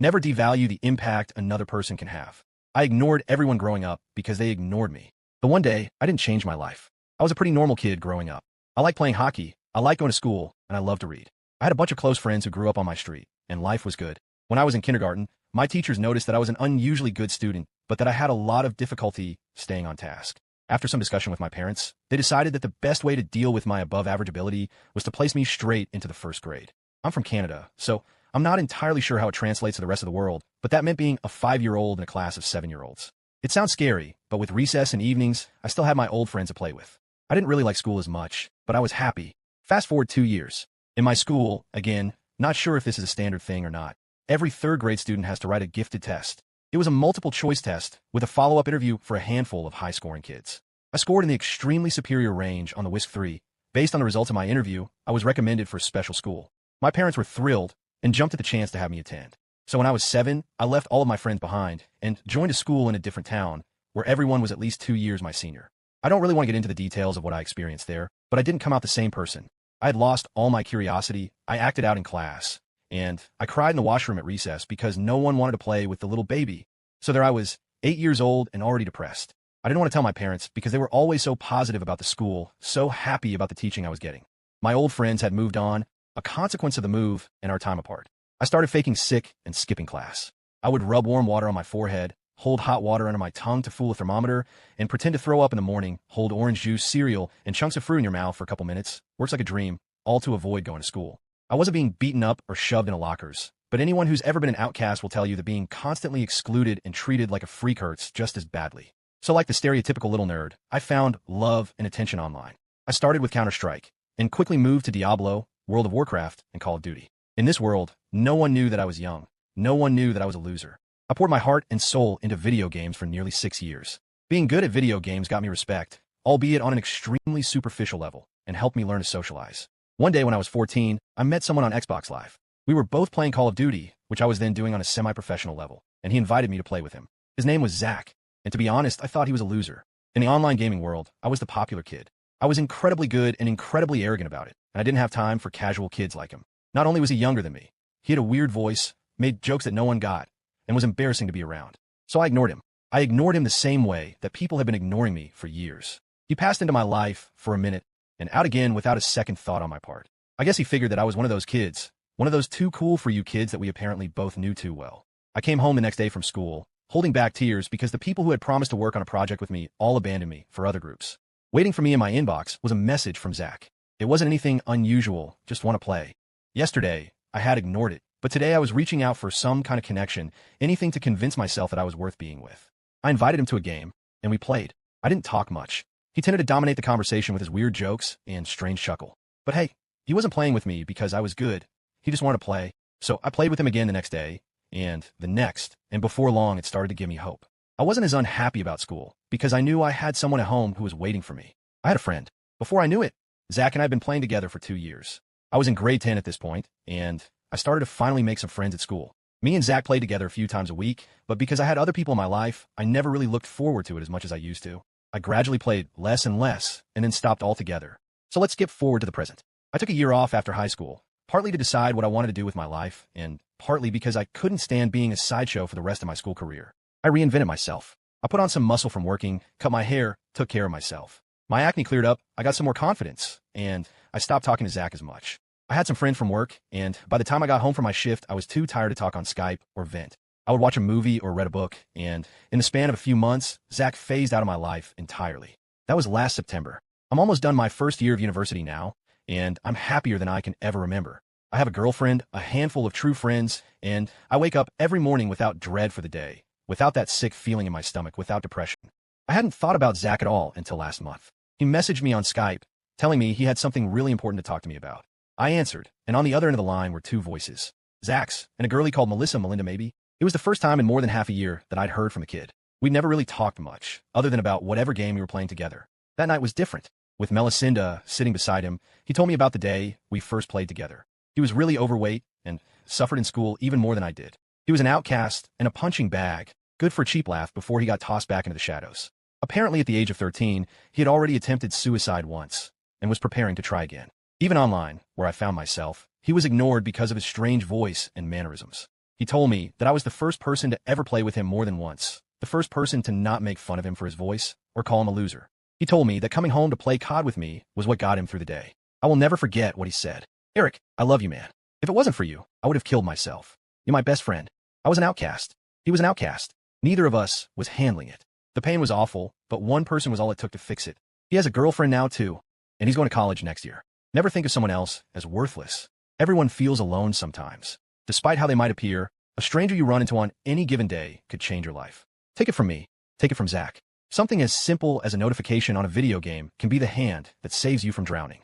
Never devalue the impact another person can have. I ignored everyone growing up because they ignored me. But one day, I didn't change my life. I was a pretty normal kid growing up. I liked playing hockey, I liked going to school, and I loved to read. I had a bunch of close friends who grew up on my street, and life was good. When I was in kindergarten, my teachers noticed that I was an unusually good student, but that I had a lot of difficulty staying on task. After some discussion with my parents, they decided that the best way to deal with my above-average ability was to place me straight into the first grade. I'm from Canada, so I'm not entirely sure how it translates to the rest of the world, but that meant being a 5-year-old in a class of 7-year-olds. It sounds scary, but with recess and evenings, I still had my old friends to play with. I didn't really like school as much, but I was happy. Fast forward 2 years. In my school, again, not sure if this is a standard thing or not, every third-grade student has to write a gifted test. It was a multiple-choice test with a follow-up interview for a handful of high-scoring kids. I scored in the extremely superior range on the WISC-3. Based on the results of my interview, I was recommended for special school. My parents were thrilled and jumped at the chance to have me attend. So when I was 7, I left all of my friends behind and joined a school in a different town where everyone was at least 2 years my senior. I don't really want to get into the details of what I experienced there, but I didn't come out the same person. I had lost all my curiosity, I acted out in class, and I cried in the washroom at recess because no one wanted to play with the little baby. So there I was, 8 years old and already depressed. I didn't want to tell my parents because they were always so positive about the school, so happy about the teaching I was getting. My old friends had moved on, a consequence of the move and our time apart. I started faking sick and skipping class. I would rub warm water on my forehead, hold hot water under my tongue to fool a thermometer, and pretend to throw up in the morning, hold orange juice, cereal, and chunks of fruit in your mouth for a couple minutes. Works like a dream, all to avoid going to school. I wasn't being beaten up or shoved into lockers, but anyone who's ever been an outcast will tell you that being constantly excluded and treated like a freak hurts just as badly. So like the stereotypical little nerd, I found love and attention online. I started with Counter-Strike, and quickly moved to Diablo, World of Warcraft, and Call of Duty. In this world, no one knew that I was young. No one knew that I was a loser. I poured my heart and soul into video games for nearly 6 years. Being good at video games got me respect, albeit on an extremely superficial level, and helped me learn to socialize. One day when I was 14, I met someone on Xbox Live. We were both playing Call of Duty, which I was then doing on a semi-professional level, and he invited me to play with him. His name was Zach, and to be honest, I thought he was a loser. In the online gaming world, I was the popular kid. I was incredibly good and incredibly arrogant about it, and I didn't have time for casual kids like him. Not only was he younger than me, he had a weird voice, made jokes that no one got, and was embarrassing to be around. So I ignored him. I ignored him the same way that people have been ignoring me for years. He passed into my life for a minute, and out again without a second thought on my part. I guess he figured that I was one of those kids, one of those too cool for you kids that we apparently both knew too well. I came home the next day from school, holding back tears because the people who had promised to work on a project with me all abandoned me for other groups. Waiting for me in my inbox was a message from Zach. It wasn't anything unusual, just want to play. Yesterday, I had ignored it, but today I was reaching out for some kind of connection, anything to convince myself that I was worth being with. I invited him to a game, and we played. I didn't talk much. He tended to dominate the conversation with his weird jokes and strange chuckle. But hey, he wasn't playing with me because I was good. He just wanted to play. So I played with him again the next day, and the next, and before long it started to give me hope. I wasn't as unhappy about school, because I knew I had someone at home who was waiting for me. I had a friend. Before I knew it, Zach and I had been playing together for 2 years. I was in grade 10 at this point, and I started to finally make some friends at school. Me and Zach played together a few times a week, but because I had other people in my life, I never really looked forward to it as much as I used to. I gradually played less and less, and then stopped altogether. So let's skip forward to the present. I took a year off after high school, partly to decide what I wanted to do with my life, and partly because I couldn't stand being a sideshow for the rest of my school career. I reinvented myself. I put on some muscle from working, cut my hair, took care of myself. My acne cleared up, I got some more confidence, and I stopped talking to Zach as much. I had some friends from work, and by the time I got home from my shift, I was too tired to talk on Skype or vent. I would watch a movie or read a book, and in the span of a few months, Zach phased out of my life entirely. That was last September. I'm almost done my first year of university now, and I'm happier than I can ever remember. I have a girlfriend, a handful of true friends, and I wake up every morning without dread for the day, without that sick feeling in my stomach, without depression. I hadn't thought about Zach at all until last month. He messaged me on Skype, telling me he had something really important to talk to me about. I answered, and on the other end of the line were two voices. Zach's, and a girlie called Melinda maybe. It was the first time in more than half a year that I'd heard from the kid. We'd never really talked much, other than about whatever game we were playing together. That night was different. With Melinda sitting beside him, he told me about the day we first played together. He was really overweight and suffered in school even more than I did. He was an outcast and a punching bag, good for a cheap laugh before he got tossed back into the shadows. Apparently at the age of 13, he had already attempted suicide once and was preparing to try again. Even online, where I found myself, he was ignored because of his strange voice and mannerisms. He told me that I was the first person to ever play with him more than once, the first person to not make fun of him for his voice or call him a loser. He told me that coming home to play COD with me was what got him through the day. I will never forget what he said. Eric, I love you, man. If it wasn't for you, I would have killed myself. You're my best friend. I was an outcast. He was an outcast. Neither of us was handling it. The pain was awful, but one person was all it took to fix it. He has a girlfriend now, too, and he's going to college next year. Never think of someone else as worthless. Everyone feels alone sometimes. Despite how they might appear, a stranger you run into on any given day could change your life. Take it from me. Take it from Zach. Something as simple as a notification on a video game can be the hand that saves you from drowning.